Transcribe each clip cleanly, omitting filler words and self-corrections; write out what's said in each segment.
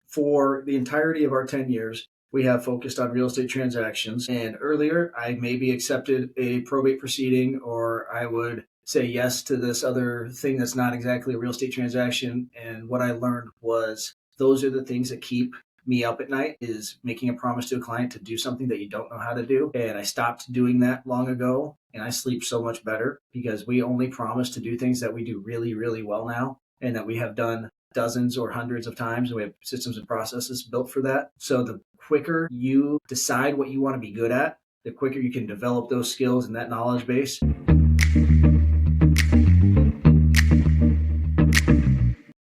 for the entirety of our 10 years, we have focused on real estate transactions. And earlier, I maybe accepted a probate proceeding, or I would say yes to this other thing that's not exactly a real estate transaction. And what I learned was those are the things that keep me up at night, is making a promise to a client to do something that you don't know how to do. And I stopped doing that long ago, and I sleep so much better because we only promise to do things that we do really, really well now, and that we have done dozens or hundreds of times. And we have systems and processes built for that. So the quicker you decide what you want to be good at, the quicker you can develop those skills and that knowledge base.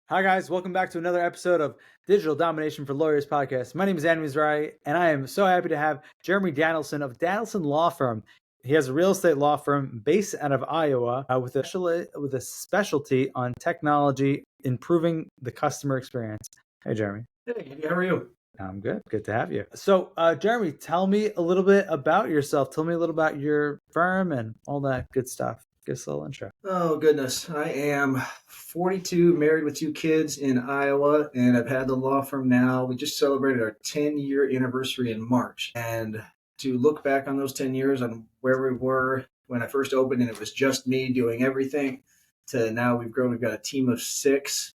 Hi guys, welcome back to another episode of Digital Domination for Lawyers podcast. My name is Andy Mizrahi, and I am so happy to have Jeremy Danilson of Danilson Law Firm. He has a real estate law firm based out of Iowa with a specialty on technology, improving the customer experience. Hey, Jeremy. Hey, how are you? I'm good. Good to have you. So, Jeremy, tell me a little bit about yourself. Tell me a little about your firm and all that good stuff. Give us a little intro. Oh, goodness. I am 42, married with 2 kids in Iowa, and I've had the law firm now. We just celebrated our 10-year anniversary in March. And to look back on those 10 years on where we were when I first opened, and it was just me doing everything, to now we've grown. We've got a team of 6,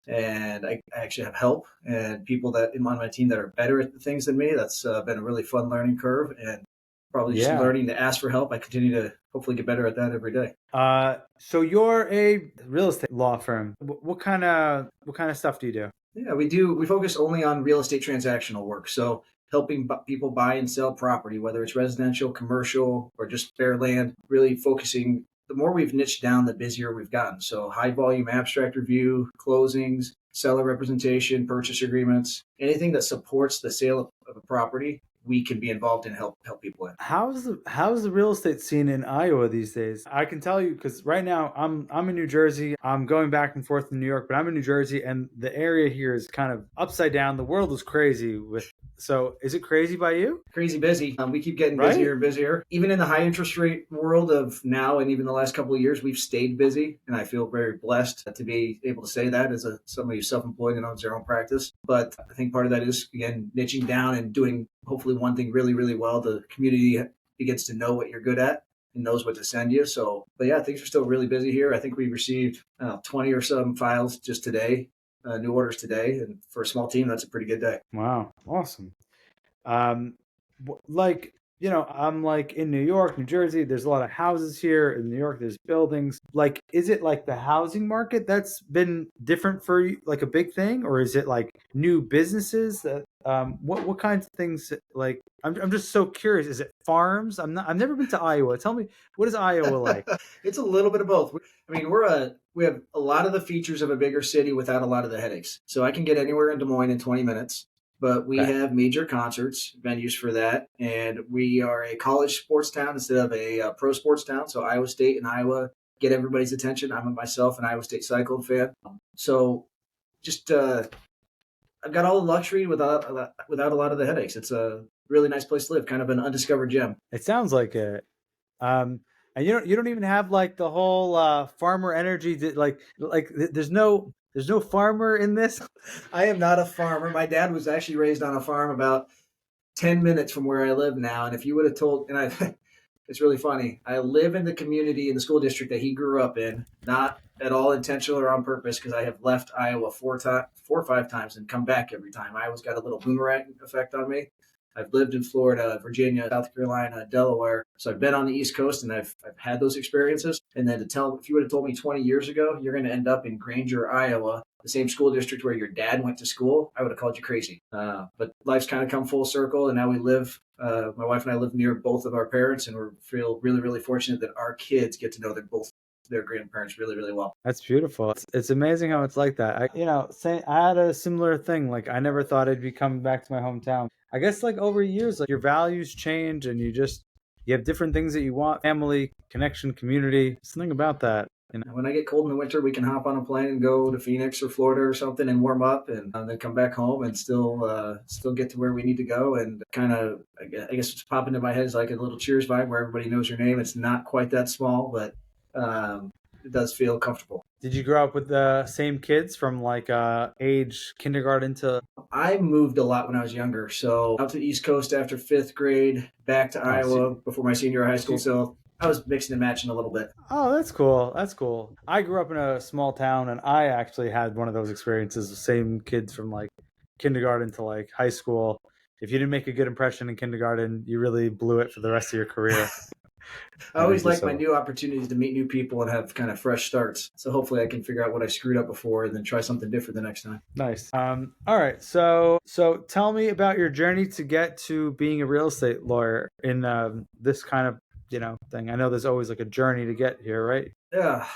and I actually have help and people that on my team that are better at the things than me. That's been a really fun learning curve, and probably just learning to ask for help. I continue to hopefully get better at that every day. So you're a real estate law firm. What kind of stuff do you do? Yeah, we focus only on real estate transactional work. So helping people buy and sell property, whether it's residential, commercial, or just bare land, really focusing. The more we've niched down, the busier we've gotten. So high volume abstract review, closings, seller representation, purchase agreements, anything that supports the sale of a property, we can be involved in, help people in. How's the real estate scene in Iowa these days? I can tell you because right now I'm in New Jersey. I'm going back and forth to New York, but I'm in New Jersey, and the area here is kind of upside down. The world is crazy. So is it crazy by you? Crazy busy. We keep getting busier and busier. Even in the high interest rate world of now, and even the last couple of years, we've stayed busy, and I feel very blessed to be able to say that as somebody who's self-employed and owns their own practice. But I think part of that is, again, niching down and doing hopefully one thing really, really well. The community begins to know what you're good at and knows what to send you. So, but yeah, things are still really busy here. I think we received 20 or some files just today, new orders today. And for a small team, that's a pretty good day. Wow. Awesome. I'm like in New York, New Jersey, there's a lot of houses here. In New York, there's buildings. Like, is it like the housing market that's been different for you, like a big thing? Or is it like new businesses that, what kinds of things, like, I'm just so curious. Is it farms? I've never been to Iowa. Tell me, what is Iowa like? It's a little bit of both. I mean, we have a lot of the features of a bigger city without a lot of the headaches. So I can get anywhere in Des Moines in 20 minutes. But we have major concerts, venues for that. And we are a college sports town instead of a pro sports town. So Iowa State and Iowa get everybody's attention. I'm myself an Iowa State Cyclone fan. So just I've got all the luxury without a lot of the headaches. It's a really nice place to live, kind of an undiscovered gem. It sounds like it. And you don't even have like the whole farmer energy. There's no farmer in this. I am not a farmer. My dad was actually raised on a farm about 10 minutes from where I live now. And if you would have told, it's really funny. I live in the community in the school district that he grew up in, not at all intentional or on purpose, because I have left Iowa 4 or 5 times and come back every time. Iowa's got a little boomerang effect on me. I've lived in Florida, Virginia, South Carolina, Delaware. So I've been on the East Coast, and I've had those experiences. And then if you would have told me 20 years ago, you're going to end up in Granger, Iowa, the same school district where your dad went to school, I would have called you crazy. But life's kind of come full circle, and now we live, my wife and I live near both of our parents, and we feel really, really fortunate that our kids get to know their grandparents really, really well. That's beautiful. It's amazing how it's like that. I had a similar thing. Like, I never thought I'd be coming back to my hometown. I guess like over years, like your values change, and you have different things that you want: family, connection, community. Something about that. When I get cold in the winter, we can hop on a plane and go to Phoenix or Florida or something and warm up, and then come back home and still get to where we need to go. And kind of, I guess what's popping into my head is like a little Cheers vibe where everybody knows your name. It's not quite that small, but it does feel comfortable. Did you grow up with the same kids from like age kindergarten to? I moved a lot when I was younger. So out to the East Coast after fifth grade, back to Oh, Iowa before my senior year of high school. so So I was mixing and matching a little bit. oh, that's cool. That's cool. I grew up in a small town, and I actually had one of those experiences. The same kids from like kindergarten to like high school. If you didn't make a good impression in kindergarten, you really blew it for the rest of your career. I And it always just like my so new opportunities to meet new people and have kind of fresh starts. So hopefully I can figure out what I screwed up before and then try something different the next time. nice. All right. So tell me about your journey to get to being a real estate lawyer in this kind of thing. I know there's always like a journey to get here, right? Yeah.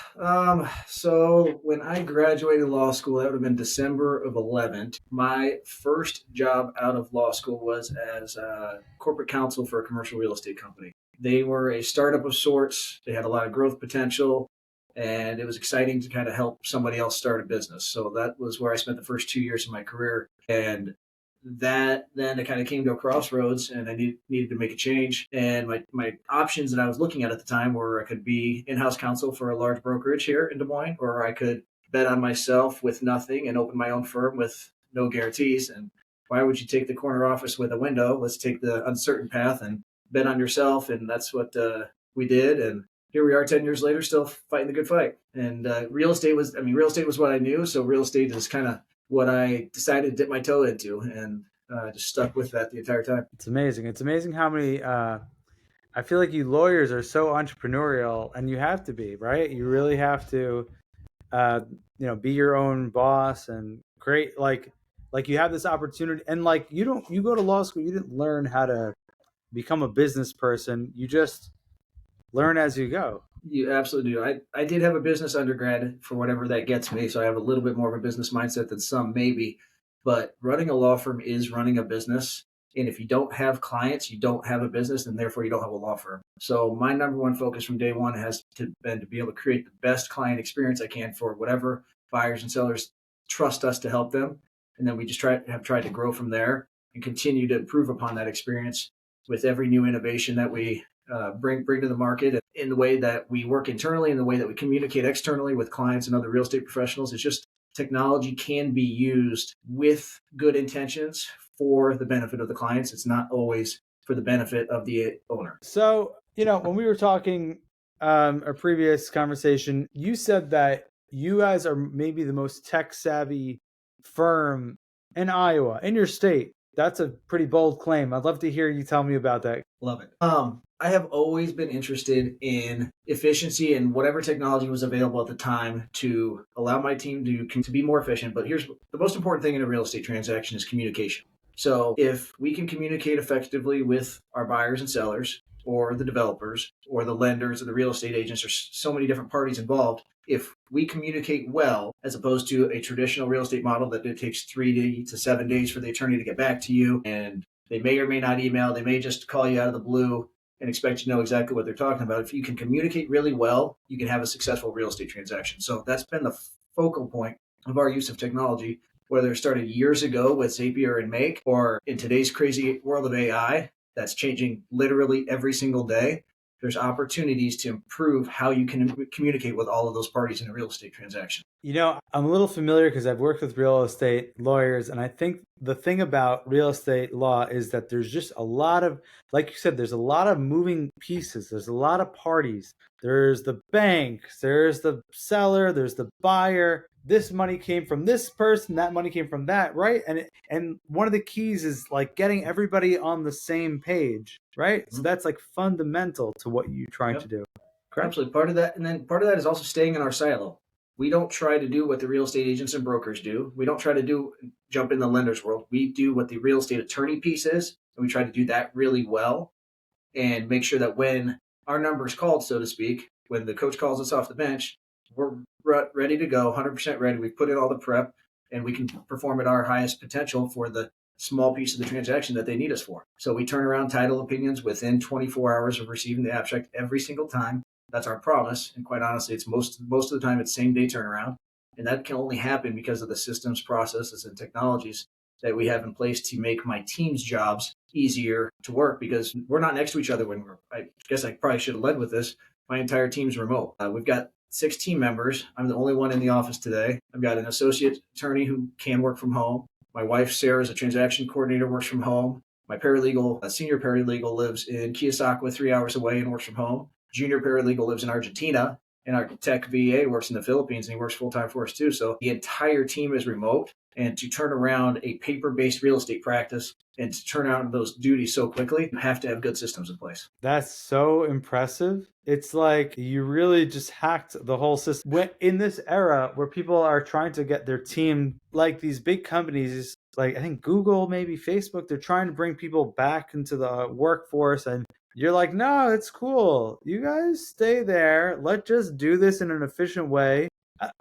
So when I graduated law school, that would have been December of 11. My first job out of law school was as a corporate counsel for a commercial real estate company. They were a startup of sorts. They had a lot of growth potential, and it was exciting to kind of help somebody else start a business. So that was where I spent the first 2 years of my career. And that then it kind of came to a crossroads and I needed to make a change. And my options that I was looking at the time were I could be in-house counsel for a large brokerage here in Des Moines, or I could bet on myself with nothing and open my own firm with no guarantees. And why would you take the corner office with a window? Let's take the uncertain path and bet on yourself. And that's what we did. And here we are 10 years later, still fighting the good fight. And real estate was what I knew. So real estate is kind of what I decided to dip my toe into, and just stuck with that the entire time. It's amazing. It's amazing how many. I feel like you lawyers are so entrepreneurial, and you have to be, right? You really have to, be your own boss and create like you have this opportunity, and like you go to law school, you didn't learn how to become a business person. You just learn as you go. You absolutely do. I did have a business undergrad for whatever that gets me, so I have a little bit more of a business mindset than some maybe. But running a law firm is running a business. And if you don't have clients, you don't have a business, and therefore you don't have a law firm. So my number one focus from day one has been to be able to create the best client experience I can for whatever buyers and sellers trust us to help them. And then we just have tried to grow from there and continue to improve upon that experience with every new innovation that we bring to the market, in the way that we work internally, in the way that we communicate externally with clients and other real estate professionals. It's just technology can be used with good intentions for the benefit of the clients. It's not always for the benefit of the owner. So when we were talking a previous conversation, you said that you guys are maybe the most tech savvy firm in Iowa, in your state. That's a pretty bold claim. I'd love to hear you tell me about that. Love it. I have always been interested in efficiency and whatever technology was available at the time to allow my team to be more efficient. But here's the most important thing in a real estate transaction is communication. So if we can communicate effectively with our buyers and sellers, or the developers, or the lenders, or the real estate agents, there's so many different parties involved. If we communicate well, as opposed to a traditional real estate model that it takes 3 to 7 days for the attorney to get back to you, and they may or may not email, they may just call you out of the blue and expect you to know exactly what they're talking about. If you can communicate really well, you can have a successful real estate transaction. So that's been the focal point of our use of technology, whether it started years ago with Zapier and Make, or in today's crazy world of AI that's changing literally every single day. There's opportunities to improve how you can communicate with all of those parties in a real estate transaction. I'm a little familiar because I've worked with real estate lawyers, and I think the thing about real estate law is that there's just a lot of, like you said, there's a lot of moving pieces. There's a lot of parties. There's the bank, there's the seller, there's the buyer. This money came from this person, that money came from that, right? And one of the keys is like getting everybody on the same page, right? Mm-hmm. So that's like fundamental to what you're trying to do. Correct? Absolutely. Part of that, and then part of that is also staying in our silo. We don't try to do what the real estate agents and brokers do. We don't try to jump in the lender's world. We do what the real estate attorney piece is, and we try to do that really well and make sure that when our number is called, so to speak, when the coach calls us off the bench, we're ready to go, 100% ready. We've put in all the prep, and we can perform at our highest potential for the small piece of the transaction that they need us for. So we turn around title opinions within 24 hours of receiving the abstract every single time. That's our promise. And quite honestly, it's most of the time it's same day turnaround. And that can only happen because of the systems, processes, and technologies that we have in place to make my team's jobs easier to work, because we're not next to each other I guess I probably should have led with this. My entire team's remote. We've got 6 team members. I'm the only one in the office today. I've got an associate attorney who can work from home. My wife, Sarah, is a transaction coordinator, works from home. My paralegal, a senior paralegal, lives in Keosauqua, 3 hours away, and works from home. Junior paralegal lives in Argentina, and our tech VA works in the Philippines, and he works full time for us too. So the entire team is remote. And to turn around a paper-based real estate practice and to turn out those duties so quickly, you have to have good systems in place. That's so impressive. It's like you really just hacked the whole system. In this era where people are trying to get their team, like these big companies, like I think Google, maybe Facebook, they're trying to bring people back into the workforce. And you're like, no, it's cool. You guys stay there. Let's just do this in an efficient way.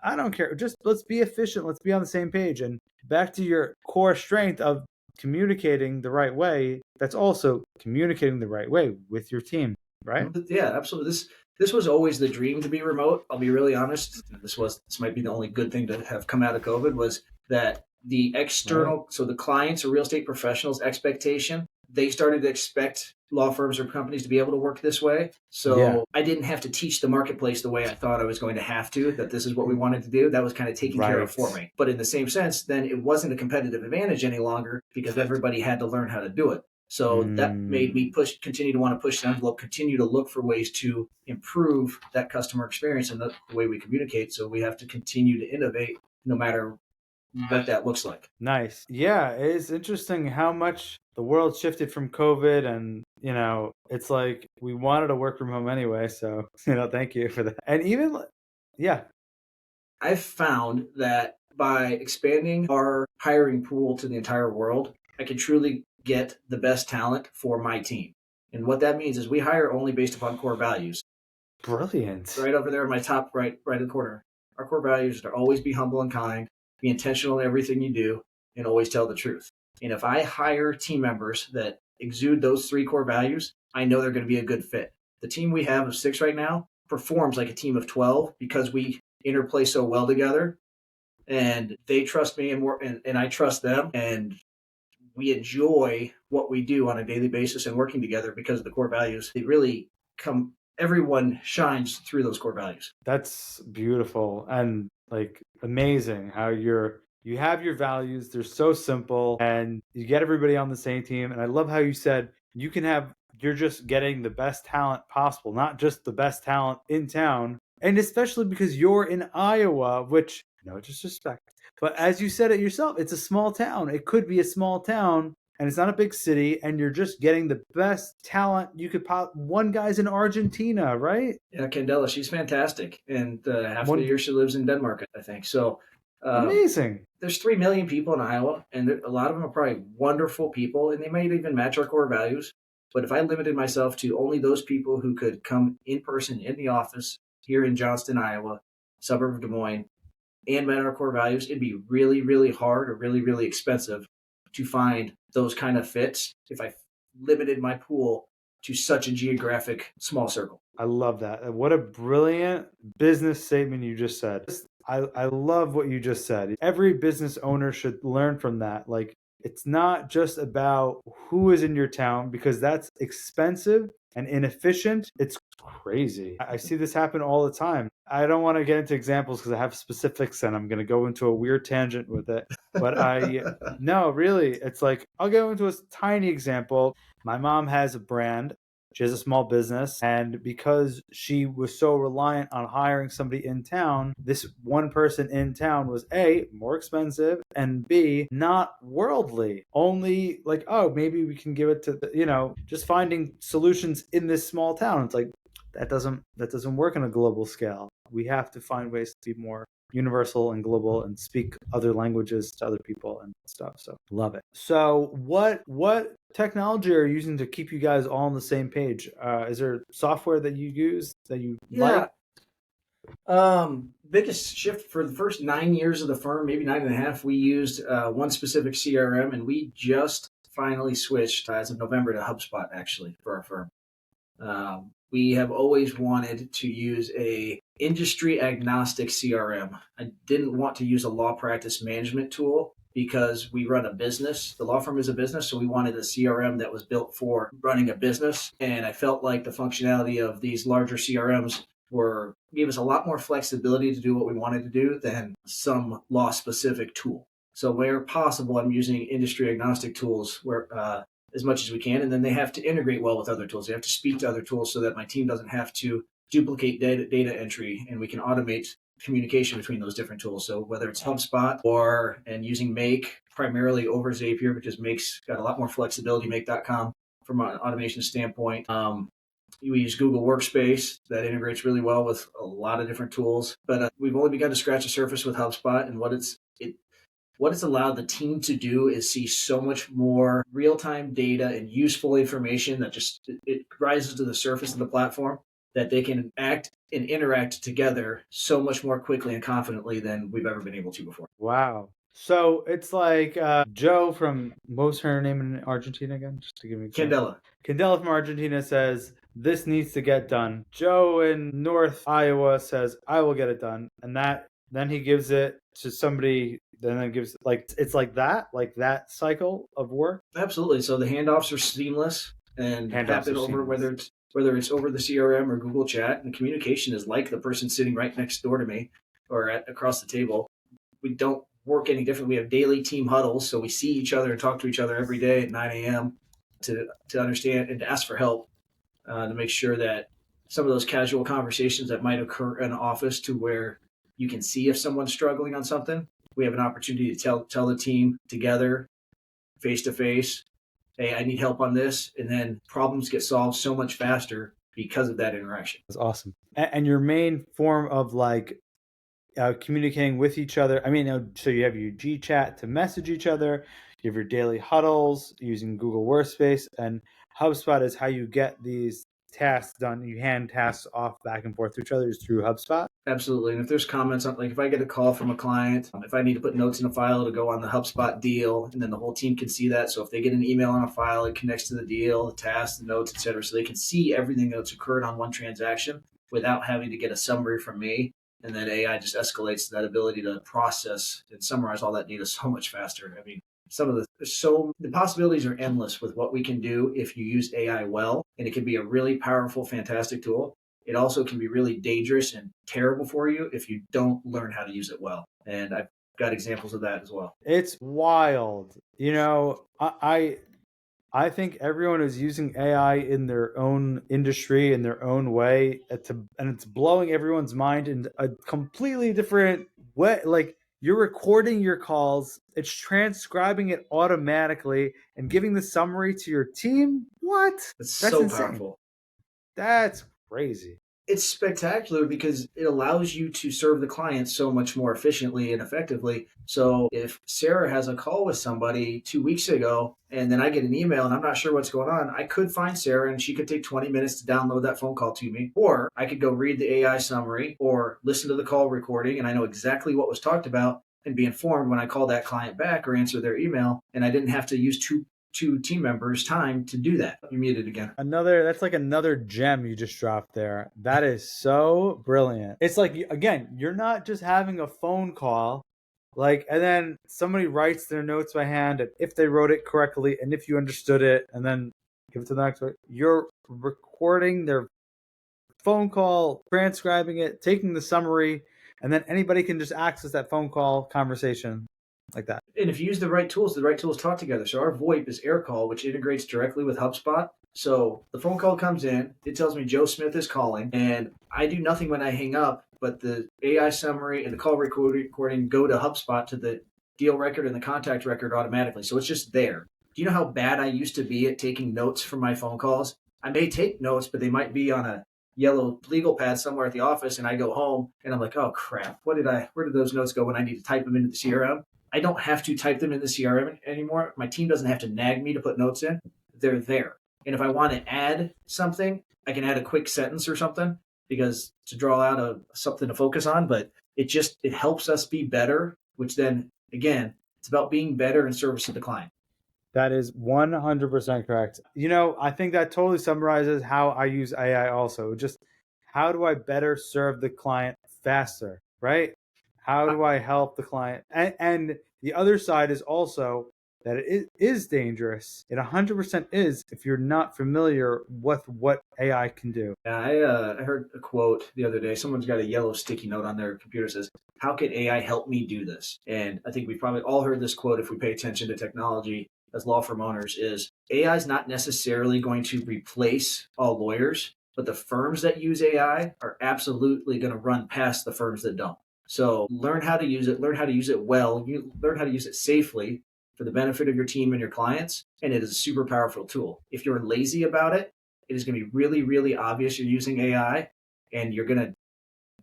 I don't care. Just let's be efficient. Let's be on the same page. And back to your core strength of communicating the right way. That's also communicating the right way with your team, right? Yeah, absolutely. This was always the dream to be remote. I'll be really honest. This might be the only good thing to have come out of COVID was that the external, right. So the clients or real estate professionals' expectation, they started to expect law firms or companies to be able to work this way. So yeah. I didn't have to teach the marketplace the way I thought I was going to have to, that this is what we wanted to do. That was kind of taken care of for me. But in the same sense, then it wasn't a competitive advantage any longer because everybody had to learn how to do it. So that made me continue to want to push the envelope, continue to look for ways to improve that customer experience and the way we communicate. So we have to continue to innovate no matter what that looks like. Nice. Yeah, it's interesting how much the world shifted from COVID, and it's like we wanted to work from home anyway, so thank you for that. And even I've found that by expanding our hiring pool to the entire world, I can truly get the best talent for my team. And what that means is we hire only based upon core values. Brilliant. Right over there in my top right in the corner. Our core values are always be humble and kind, be intentional in everything you do, and always tell the truth. And if I hire team members that exude those 3 core values, I know they're going to be a good fit. The team we have of 6 right now performs like a team of 12 because we interplay so well together, and they trust me and I trust them, and we enjoy what we do on a daily basis and working together because of the core values. They really everyone shines through those core values. That's beautiful and like amazing how you have your values. They're so simple and you get everybody on the same team. And I love how you said you're just getting the best talent possible, not just the best talent in town. And especially because you're in Iowa, which, no disrespect, but as you said it yourself, it's a small town. It could be a small town and it's not a big city, and you're just getting the best talent you could one guy's in Argentina, right? Yeah, Candela, she's fantastic. And half the year she lives in Denmark, I think. So amazing. There's 3 million people in Iowa, and a lot of them are probably wonderful people, and they might even match our core values. But if I limited myself to only those people who could come in person in the office here in Johnston, Iowa, suburb of Des Moines, and met our core values, it'd be really, really hard or really, really expensive to find those kind of fits if I limited my pool to such a geographic small circle. I love that. What a brilliant business statement you just said. I love what you just said. Every business owner should learn from that. Like, it's not just about who is in your town, because that's expensive and inefficient. It's crazy. I see this happen all the time. I don't want to get into examples because I have specifics and I'm going to go into a weird tangent with it. But no, really, it's like, I'll go into a tiny example. My mom has a brand. She has a small business, and because she was so reliant on hiring somebody in town, this one person in town was A, more expensive, and B, not worldly. Only like, oh, maybe we can give it to just finding solutions in this small town. It's like that doesn't work on a global scale. We have to find ways to be more universal and global and speak other languages to other people and stuff. So love it. So what technology are you using to keep you guys all on the same page? Is there software that you use that you like? Biggest shift for the first 9 years of the firm, maybe 9.5, we used one specific CRM, and we just finally switched as of November to HubSpot, actually, for our firm. We have always wanted to use a industry agnostic CRM. I didn't want to use a law practice management tool because we run a business. The law firm is a business, so we wanted a CRM that was built for running a business. And I felt like the functionality of these larger CRMs gave us a lot more flexibility to do what we wanted to do than some law specific tool. So where possible, I'm using industry agnostic tools where as much as we can, and then they have to integrate well with other tools. They have to speak to other tools so that my team doesn't have to duplicate data entry, and we can automate communication between those different tools. So whether it's HubSpot and using Make primarily over Zapier, because Make's got a lot more flexibility, Make.com from an automation standpoint. We use Google Workspace that integrates really well with a lot of different tools, but we've only begun to scratch the surface with HubSpot, and what it's allowed the team to do is see so much more real-time data and useful information that just it rises to the surface of the platform, that they can act and interact together so much more quickly and confidently than we've ever been able to before. Wow. So it's like Joe from, what was her name in Argentina again? Just to give me an example. Candela from Argentina says, this needs to get done. Joe in North Iowa says, I will get it done. And then he gives it to somebody, then it gives, like, it's like that cycle of work. Absolutely. So the handoffs are seamless and happen over whether it's over the CRM or Google Chat, and the communication is like the person sitting right next door to me or across the table. We don't work any different. We have daily team huddles, so we see each other and talk to each other every day at 9 a.m. to understand and to ask for help, to make sure that some of those casual conversations that might occur in an office, to where you can see if someone's struggling on something, we have an opportunity to tell the team together, face to face, hey, I need help on this, and then problems get solved so much faster because of that interaction. That's awesome. And your main form of communicating with each other, I mean, so you have your G-Chat to message each other, you have your daily huddles using Google Workspace, and HubSpot is how you get these tasks done. You hand tasks off back and forth to each other is through HubSpot. Absolutely. And if there's comments on, like if I get a call from a client, if I need to put notes in a file to go on the HubSpot deal, and then the whole team can see that. So if they get an email on a file, it connects to the deal, the tasks, the notes, et cetera. So they can see everything that's occurred on one transaction without having to get a summary from me. And then AI just escalates that ability to process and summarize all that data so much faster. I mean, the possibilities are endless with what we can do if you use AI well, and it can be a really powerful, fantastic tool. It also can be really dangerous and terrible for you if you don't learn how to use it well. And I've got examples of that as well. It's wild. I think everyone is using AI in their own industry, in their own way, and it's blowing everyone's mind in a completely different way. Like, you're recording your calls, it's transcribing it automatically and giving the summary to your team. What? That's so insane. Powerful. That's crazy. It's spectacular because it allows you to serve the client so much more efficiently and effectively. So if Sarah has a call with somebody 2 weeks ago, and then I get an email and I'm not sure what's going on, I could find Sarah and she could take 20 minutes to download that phone call to me. Or I could go read the AI summary or listen to the call recording, and I know exactly what was talked about and be informed when I call that client back or answer their email. And I didn't have to use two team members' time to do that. You muted again. That's like another gem you just dropped there. That is so brilliant. It's like, again, you're not just having a phone call, and then somebody writes their notes by hand, and if they wrote it correctly, and if you understood it, and then give it to the next one. You're recording their phone call, transcribing it, taking the summary, and then anybody can just access that phone call conversation like that. And if you use the right tools talk together. So our VoIP is AirCall, which integrates directly with HubSpot. So the phone call comes in, it tells me Joe Smith is calling, and I do nothing when I hang up, but the AI summary and the call recording go to HubSpot to the deal record and the contact record automatically. So it's just there. Do you know how bad I used to be at taking notes from my phone calls? I may take notes, but they might be on a yellow legal pad somewhere at the office, and I go home and I'm like, oh crap, where did those notes go when I need to type them into the CRM? I don't have to type them in the CRM anymore. My team doesn't have to nag me to put notes in. They're there. And if I want to add something, I can add a quick sentence or something because to draw out something to focus on, but it helps us be better, which then, again, it's about being better in service to the client. That is 100% correct. I think that totally summarizes how I use AI also. Just how do I better serve the client faster, right? How do I help the client? And the other side is also, that it is dangerous. It 100% is if you're not familiar with what AI can do. Yeah, I heard a quote the other day. Someone's got a yellow sticky note on their computer that says, "How can AI help me do this?" And I think we've probably all heard this quote if we pay attention to technology as law firm owners is AI is not necessarily going to replace all lawyers, but the firms that use AI are absolutely going to run past the firms that don't. So learn how to use it, learn how to use it well, you learn how to use it safely for the benefit of your team and your clients, and it is a super powerful tool. If you're lazy about it, it is going to be really, really obvious you're using AI, and you're going to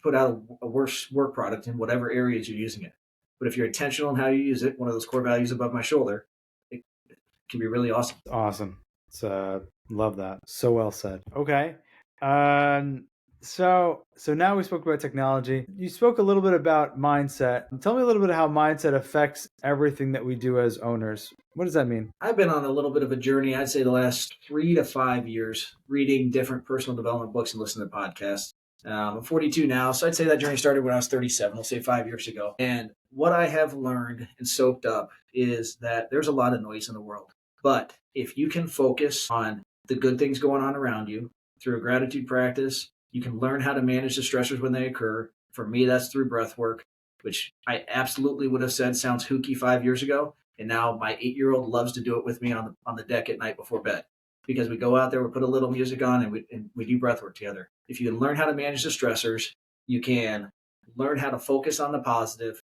put out a worse work product in whatever areas you're using it. But if you're intentional in how you use it, one of those core values above my shoulder, it can be really awesome. Awesome. It's love that. So well said. Okay. So now we spoke about technology. You spoke a little bit about mindset. Tell me a little bit of how mindset affects everything that we do as owners. What does that mean? I've been on a little bit of a journey, I'd say the last 3 to 5 years, reading different personal development books and listening to podcasts. I'm 42 now, so I'd say that journey started when I was 37, we'll say 5 years ago. And what I have learned and soaked up is that there's a lot of noise in the world. But if you can focus on the good things going on around you through a gratitude practice, you can learn how to manage the stressors when they occur. For me, that's through breath work, which I absolutely would have said sounds hooky 5 years ago. And now my 8-year-old loves to do it with me on the deck at night before bed, because we go out there, we put a little music on, and we do breath work together. If you can learn how to manage the stressors, you can learn how to focus on the positive,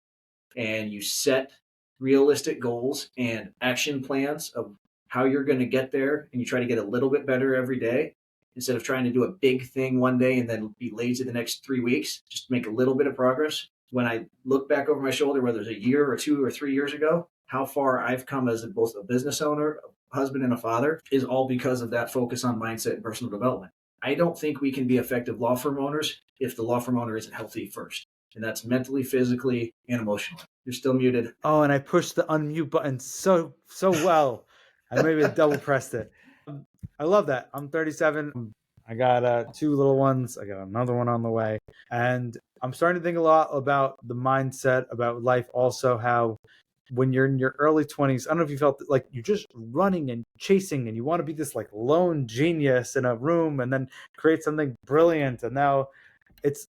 and you set realistic goals and action plans of how you're going to get there, and you try to get a little bit better every day instead of trying to do a big thing one day and then be lazy the next 3 weeks. Just make a little bit of progress. When I look back over my shoulder, whether it's a year or 2 or 3 years ago, how far I've come as both a business owner, a husband, and a father is all because of that focus on mindset and personal development. I don't think we can be effective law firm owners if the law firm owner isn't healthy first. And that's mentally, physically, and emotionally. You're still muted. Oh, and I pushed the unmute button so well. I maybe double pressed it. I love that. I'm 37. I got 2 little ones. I got another one on the way. And I'm starting to think a lot about the mindset, about life, also how when you're in your early 20s, I don't know if you felt like you're just running and chasing and you want to be this like lone genius in a room and then create something brilliant. And now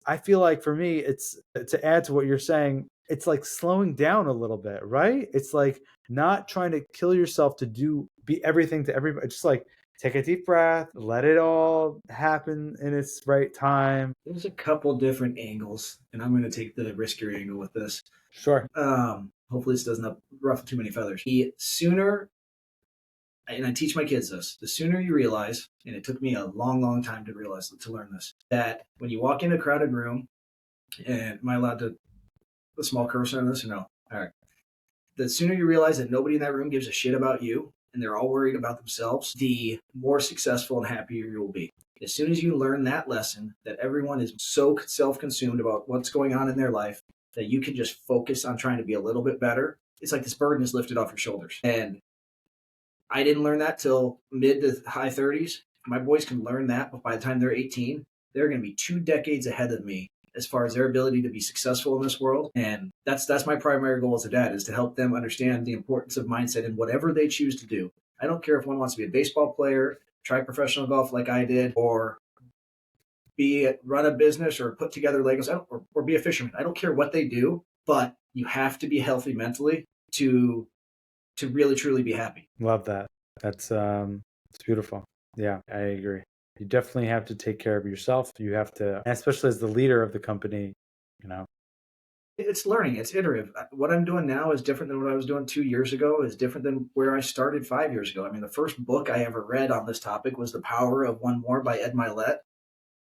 I feel like for me, it's to add to what you're saying, it's like slowing down a little bit, right? It's like not trying to kill yourself to be everything to everybody. Just like take a deep breath, let it all happen in its right time. There's a couple different angles, and I'm going to take the riskier angle with this. Sure. Hopefully this doesn't ruffle too many feathers. The sooner, and I teach my kids this, the sooner you realize, and it took me a long, long time to realize, to learn this, that when you walk in a crowded room, and am I allowed to, a small cursor on this or no? All right. The sooner you realize that nobody in that room gives a shit about you and they're all worried about themselves, the more successful and happier you'll be. As soon as you learn that lesson, that everyone is so self-consumed about what's going on in their life that you can just focus on trying to be a little bit better, it's like this burden is lifted off your shoulders. And I didn't learn that till mid to high 30s. My boys can learn that, but by the time they're 18, they're going to be 2 decades ahead of me as far as their ability to be successful in this world. And that's my primary goal as a dad, is to help them understand the importance of mindset in whatever they choose to do. I don't care if one wants to be a baseball player, try professional golf like I did, or run a business or put together Legos, or be a fisherman. I don't care what they do, but you have to be healthy mentally to really truly be happy. Love that. That's it's beautiful. Yeah, I agree. You definitely have to take care of yourself. You have to, especially as the leader of the company, you know. It's learning. It's iterative. What I'm doing now is different than what I was doing 2 years ago, is different than where I started 5 years ago. I mean, the first book I ever read on this topic was The Power of One More by Ed Milet.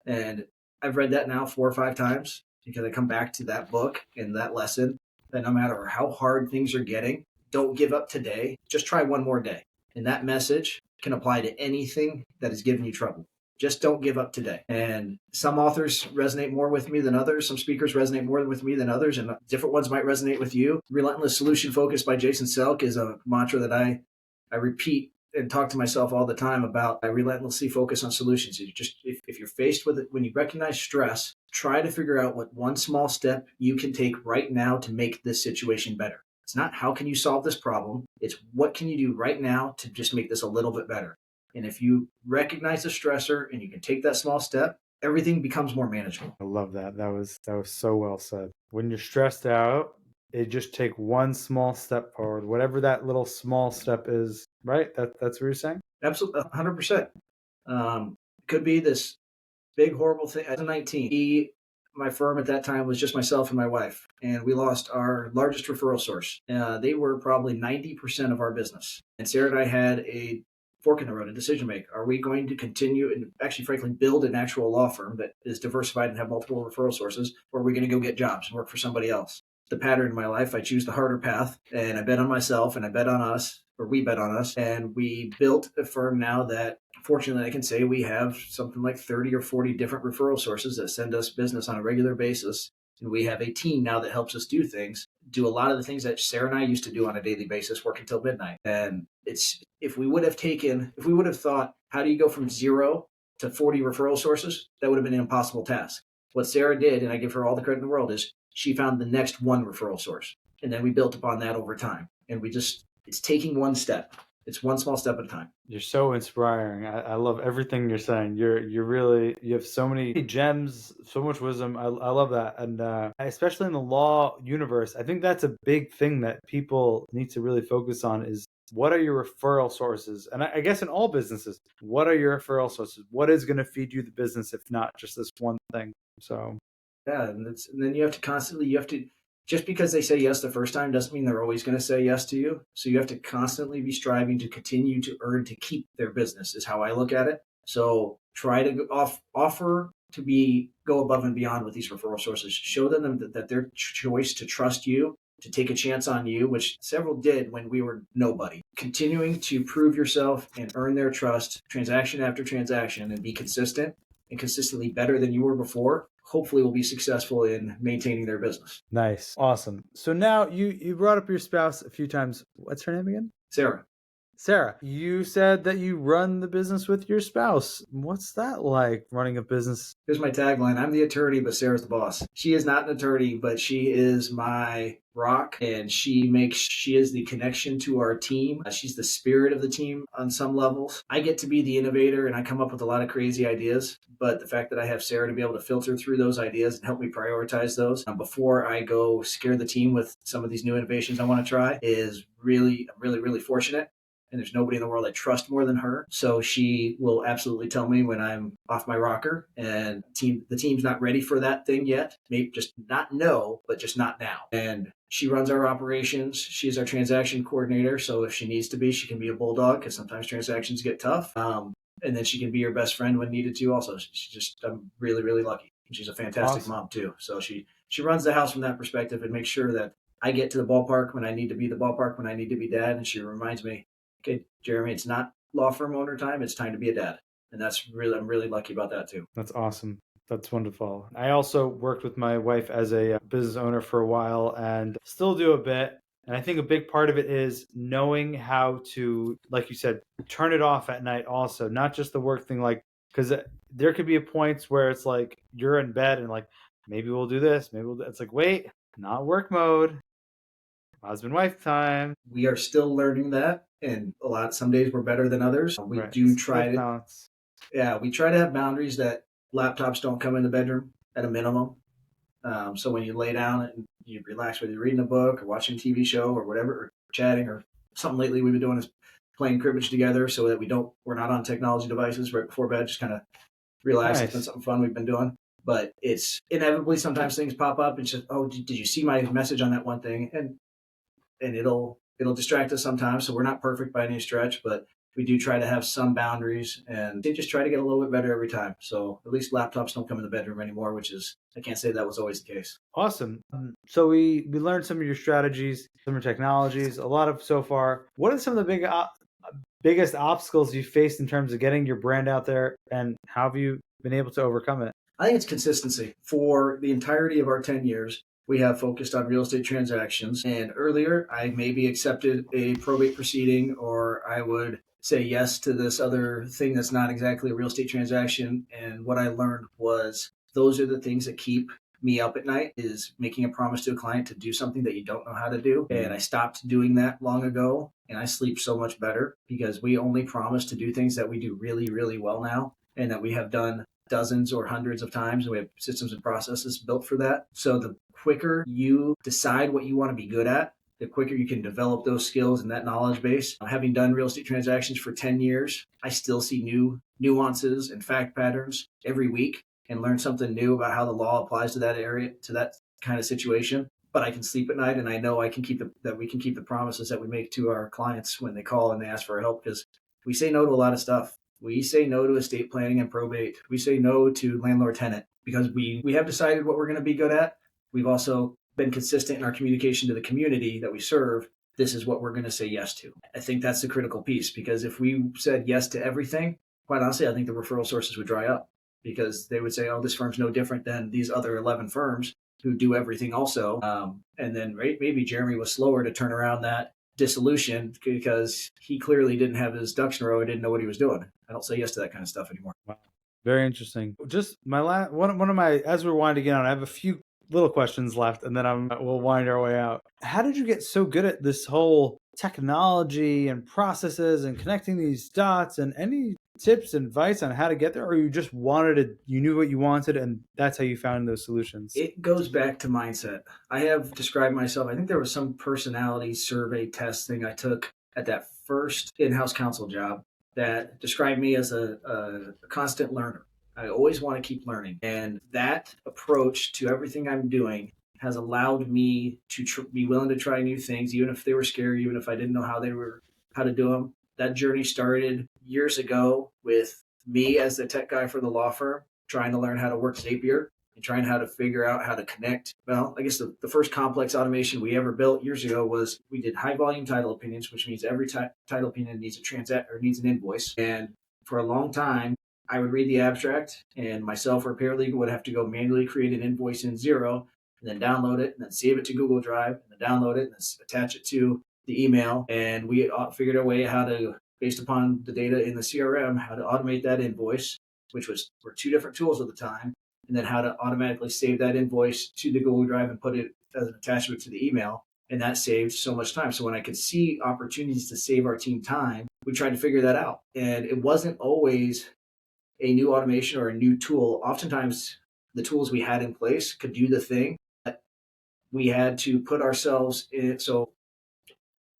And I've read that now 4 or 5 times because I come back to that book and that lesson, that no matter how hard things are getting, don't give up today. Just try one more day. And that message can apply to anything that is giving you trouble. Just don't give up today. And some authors resonate more with me than others. Some speakers resonate more with me than others, and different ones might resonate with you. Relentless Solution Focus by Jason Selk is a mantra that I repeat and talk to myself all the time about. I relentlessly focus on solutions. If you're faced with it, when you recognize stress, try to figure out what one small step you can take right now to make this situation better. It's not how can you solve this problem. It's what can you do right now to just make this a little bit better. And if you recognize the stressor and you can take that small step, everything becomes more manageable. I love that. That was so well said. When you're stressed out, it just take one small step forward, whatever that little small step is. Right? That's what you're saying. Absolutely, 100%. Could be this big horrible thing. 2019, my firm at that time was just myself and my wife, and we lost our largest referral source. They were probably 90% of our business, and Sarah and I had a fork in the road, a decision to make. Are we going to continue and actually, frankly, build an actual law firm that is diversified and have multiple referral sources, or are we going to go get jobs and work for somebody else? The pattern in my life, I choose the harder path, and I bet on myself, and I bet on us, or we bet on us, and we built a firm now that, fortunately, I can say we have something like 30 or 40 different referral sources that send us business on a regular basis. And we have a team now that helps us do things, do a lot of the things that Sarah and I used to do on a daily basis, work until midnight. And it's, if we would have thought, how do you go from 0 to 40 referral sources? That would have been an impossible task. What Sarah did, and I give her all the credit in the world, is she found the next one referral source. And then we built upon that over time. And it's taking one step. It's one small step at a time. You're so inspiring. I love everything you're saying. You're really, you have so many gems, so much wisdom. I love that. And especially in the law universe, I think that's a big thing that people need to really focus on is what are your referral sources? And I guess in all businesses, what are your referral sources? What is going to feed you the business if not just this one thing? So yeah, and then you have to, just because they say yes the first time doesn't mean they're always going to say yes to you. So you have to constantly be striving to continue to earn to keep their business is how I look at it. So try to offer to go above and beyond with these referral sources. Show them that their choice to trust you, to take a chance on you, which several did when we were nobody. Continuing to prove yourself and earn their trust transaction after transaction and be consistent and consistently better than you were before, hopefully will be successful in maintaining their business. nice. Awesome. So now you brought up your spouse a few times. What's her name again? Sarah. Sarah, you said that you run the business with your spouse. What's that like, running a business? Here's my tagline. I'm the attorney, but Sarah's the boss. She is not an attorney, but she is my rock, and she is the connection to our team. She's the spirit of the team on some levels. I get to be the innovator, and I come up with a lot of crazy ideas, but the fact that I have Sarah to be able to filter through those ideas and help me prioritize those before I go scare the team with some of these new innovations I want to try is really, really, really fortunate. And there's nobody in the world I trust more than her. So she will absolutely tell me when I'm off my rocker and the team's not ready for that thing yet. Maybe just not no, but just not now. And she runs our operations. She's our transaction coordinator. So if she needs to be, she can be a bulldog because sometimes transactions get tough. And then she can be your best friend when needed to also. I'm really, really lucky. She's a fantastic mom too. So she runs the house from that perspective and makes sure that I get to the ballpark when I need to be the ballpark, when I need to be dad. And she reminds me, okay, Jeremy, it's not law firm owner time. It's time to be a dad. And I'm really lucky about that too. That's awesome. That's wonderful. I also worked with my wife as a business owner for a while and still do a bit. And I think a big part of it is knowing how to, like you said, turn it off at night also, not just the work thing, like, because there could be points where it's like you're in bed and like, maybe we'll do this. It's like, wait, not work mode. Husband wife time. We are still learning that, and some days we're better than others. We do try to balance. Yeah, we try to have boundaries that laptops don't come in the bedroom at a minimum. So when you lay down and you relax, whether you're reading a book or watching a TV show or whatever, or chatting or something lately we've been doing is playing cribbage together so that we're not on technology devices right before bed, just kind of relax. Nice. It's been something fun we've been doing. But it's inevitably sometimes things pop up and just, oh, did you see my message on that one thing? And it'll distract us sometimes. So we're not perfect by any stretch, but we do try to have some boundaries and they just try to get a little bit better every time. So at least laptops don't come in the bedroom anymore, I can't say that was always the case. Awesome. So we learned some of your strategies, some of your technologies, a lot of so far. What are some of the biggest obstacles you faced in terms of getting your brand out there, and how have you been able to overcome it? I think it's consistency. For the entirety of our 10 years, we have focused on real estate transactions. And earlier, I maybe accepted a probate proceeding, or I would say yes to this other thing that's not exactly a real estate transaction. And what I learned was those are the things that keep me up at night is making a promise to a client to do something that you don't know how to do. And I stopped doing that long ago, and I sleep so much better because we only promise to do things that we do really, really well now and that we have done dozens or hundreds of times. We have systems and processes built for that. So the quicker you decide what you want to be good at, the quicker you can develop those skills and that knowledge base. Having done real estate transactions for 10 years, I still see new nuances and fact patterns every week and learn something new about how the law applies to that area, to that kind of situation. But I can sleep at night, and I know I can that we can keep the promises that we make to our clients when they call and they ask for help, because we say no to a lot of stuff. We say no to estate planning and probate. We say no to landlord tenant because we have decided what we're going to be good at. We've also been consistent in our communication to the community that we serve. This is what we're going to say yes to. I think that's the critical piece, because if we said yes to everything, quite honestly, I think the referral sources would dry up, because they would say, oh, this firm's no different than these other 11 firms who do everything also. And then maybe Jeremy was slower to turn around that dissolution because he clearly didn't have his ducks in a row and didn't know what he was doing. I don't say yes to that kind of stuff anymore. Wow. Very interesting. Just my last one of my, as we're winding down, I have a few little questions left, and then we'll wind our way out. How did you get so good at this whole technology and processes and connecting these dots, and any tips and advice on how to get there, or you just wanted it, you knew what you wanted and that's how you found those solutions? It goes back to mindset. I have described myself, I think there was some personality survey test thing I took at that first in-house counsel job that described me as a constant learner. I always want to keep learning. And that approach to everything I'm doing has allowed me to be willing to try new things, even if they were scary, even if I didn't know how to do them. That journey started years ago with me as the tech guy for the law firm, trying to learn how to work Zapier and trying how to figure out how to connect. Well, I guess the first complex automation we ever built years ago was we did high volume title opinions, which means every title opinion needs needs an invoice. And for a long time, I would read the abstract, and myself or a paralegal would have to go manually create an invoice in Xero, and then download it, and then save it to Google Drive, and then download it, and then attach it to the email. And we figured our way how to, based upon the data in the CRM, how to automate that invoice, which were two different tools at the time, and then how to automatically save that invoice to the Google Drive and put it as an attachment to the email. And that saved so much time. So when I could see opportunities to save our team time, we tried to figure that out. And it wasn't always a new automation or a new tool. Oftentimes, the tools we had in place could do the thing that we had to put ourselves in. So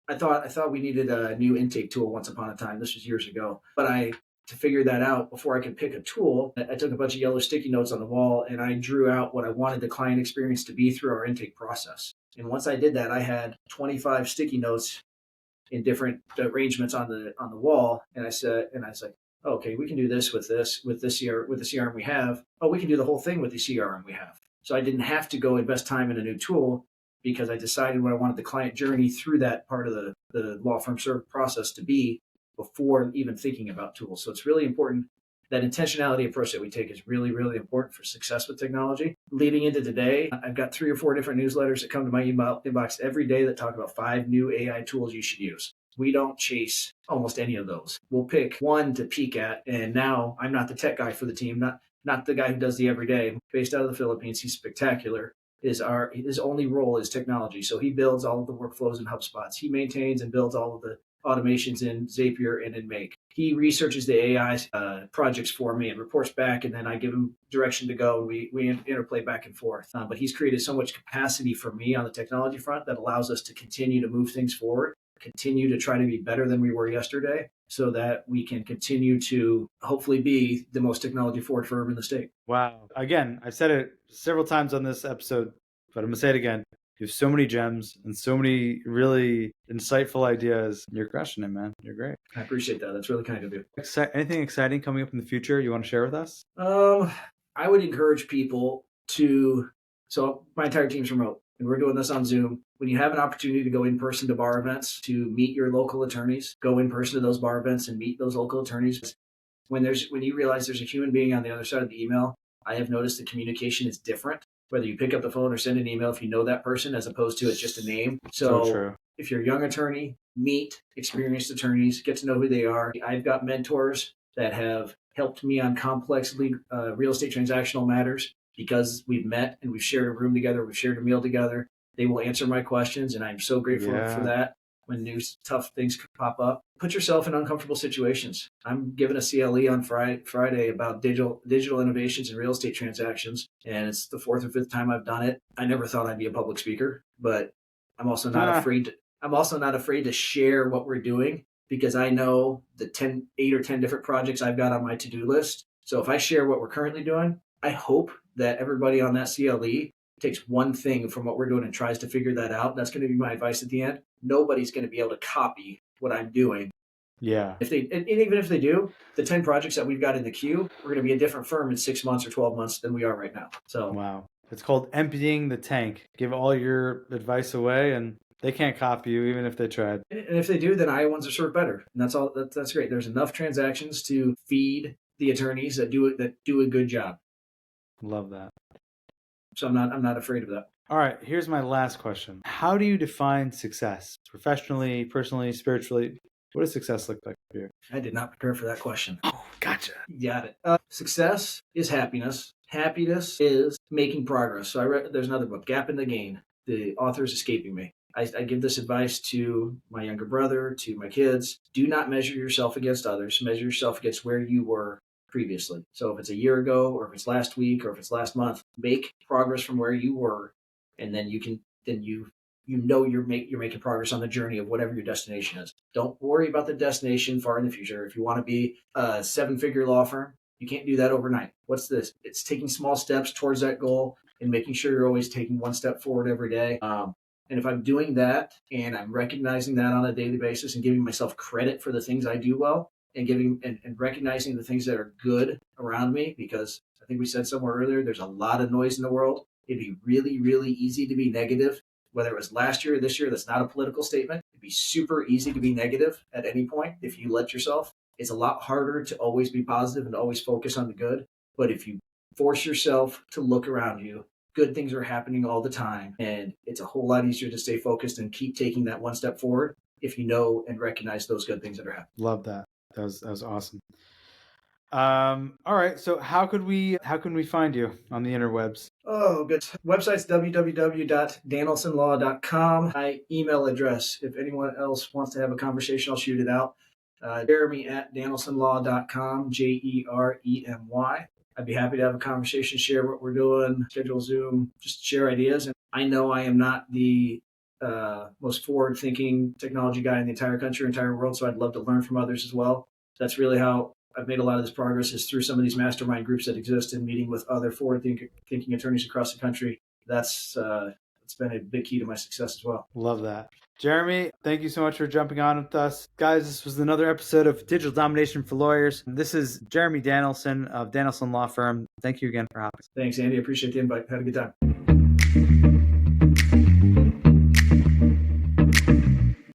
I thought we needed a new intake tool once upon a time. This was years ago. But to figure that out before I could pick a tool, I took a bunch of yellow sticky notes on the wall and I drew out what I wanted the client experience to be through our intake process. And once I did that, I had 25 sticky notes in different arrangements on the wall. And I said, oh, okay, we can do this with the CRM we have. Oh, we can do the whole thing with the CRM we have. So I didn't have to go invest time in a new tool because I decided what I wanted the client journey through that part of the law firm serve process to be before even thinking about tools. So it's really important. That intentionality approach that we take is really, really important for success with technology. Leading into today, I've got 3 or 4 different newsletters that come to my inbox every day that talk about 5 new AI tools you should use. We don't chase almost any of those. We'll pick one to peek at. And now I'm not the tech guy for the team, not the guy who does the everyday. Based out of the Philippines, he's spectacular. His only role is technology. So he builds all of the workflows in HubSpots. He maintains and builds all of the automations in Zapier and in Make. He researches the AI projects for me and reports back, and then I give him direction to go, and we interplay back and forth. But he's created so much capacity for me on the technology front that allows us to continue to move things forward, continue to try to be better than we were yesterday, so that we can continue to hopefully be the most technology forward firm in the state. Wow. Again, I've said it several times on this episode, but I'm going to say it again. You have so many gems and so many really insightful ideas. You're crushing it, man. You're great. I appreciate that. That's really kind of you. Anything exciting coming up in the future you want to share with us? I would encourage people so my entire team's remote, and we're doing this on Zoom. When you have an opportunity to go in person to bar events, to meet your local attorneys, go in person to those bar events and meet those local attorneys. When you realize there's a human being on the other side of the email, I have noticed the communication is different, whether you pick up the phone or send an email if you know that person, as opposed to it's just a name. So true. If you're a young attorney, meet experienced attorneys, get to know who they are. I've got mentors that have helped me on complex real estate transactional matters. because we've met and we've shared a room together, we've shared a meal together. They will answer my questions, and I'm so grateful for that. When new tough things pop up, put yourself in uncomfortable situations. I'm giving a CLE on Friday about digital innovations in real estate transactions, and it's the fourth or fifth time I've done it. I never thought I'd be a public speaker, but I'm also not afraid. I'm also not afraid to share what we're doing, because I know the 8 or 10 different projects I've got on my to-do list. So if I share what we're currently doing, I hope that everybody on that CLE takes one thing from what we're doing and tries to figure that out. That's going to be my advice at the end. Nobody's going to be able to copy what I'm doing. Yeah. If they, and even if they do, the 10 projects that we've got in the queue, we're going to be a different firm in 6 months or 12 months than we are right now. So wow. It's called emptying the tank. Give all your advice away, and they can't copy you even if they tried. And if they do, then Iowans are served better. And that's all. That's great. There's enough transactions to feed the attorneys that do a good job. Love that. So I'm not afraid of that. All right, here's my last question. How do you define success? Professionally, personally, spiritually? What does success look like for you? I did not prepare for that question. Oh, gotcha. Got it. Success is happiness. Happiness is making progress. So there's another book, Gap in the Gain. The author is escaping me. I give this advice to my younger brother, to my kids. Do not measure yourself against others. Measure yourself against where you were previously. So if it's a year ago, or if it's last week, or if it's last month, make progress from where you were, and then you know you're making progress on the journey of whatever your destination is. Don't worry about the destination far in the future. If you want to be a 7-figure law firm, you can't do that overnight. What's this? It's taking small steps towards that goal and making sure you're always taking one step forward every day. And if I'm doing that and I'm recognizing that on a daily basis and giving myself credit for the things I do well, and recognizing the things that are good around me, because I think we said somewhere earlier, there's a lot of noise in the world. It'd be really, really easy to be negative, whether it was last year or this year. That's not a political statement. It'd be super easy to be negative at any point if you let yourself. It's a lot harder to always be positive and to always focus on the good. But if you force yourself to look around you, good things are happening all the time. And it's a whole lot easier to stay focused and keep taking that one step forward if you know and recognize those good things that are happening. Love that. That was awesome. All right. So how can we find you on the interwebs? Oh, good. Website's www.danilsonlaw.com. My email address, if anyone else wants to have a conversation, I'll shoot it out. Jeremy@danilsonlaw.com, Jeremy. I'd be happy to have a conversation, share what we're doing, schedule Zoom, just share ideas. And I know I am not the most forward-thinking technology guy in the entire world, so I'd love to learn from others as well. That's really how I've made a lot of this progress, is through some of these mastermind groups that exist and meeting with other forward-thinking attorneys across the country. That's it's been a big key to my success as well. Love that. Jeremy, thank you so much for jumping on with us. Guys, this was another episode of Digital Domination for Lawyers. This is Jeremy Danilson of Danilson Law Firm. Thank you again for having us. Thanks, Andy. I appreciate the invite. Had a good time.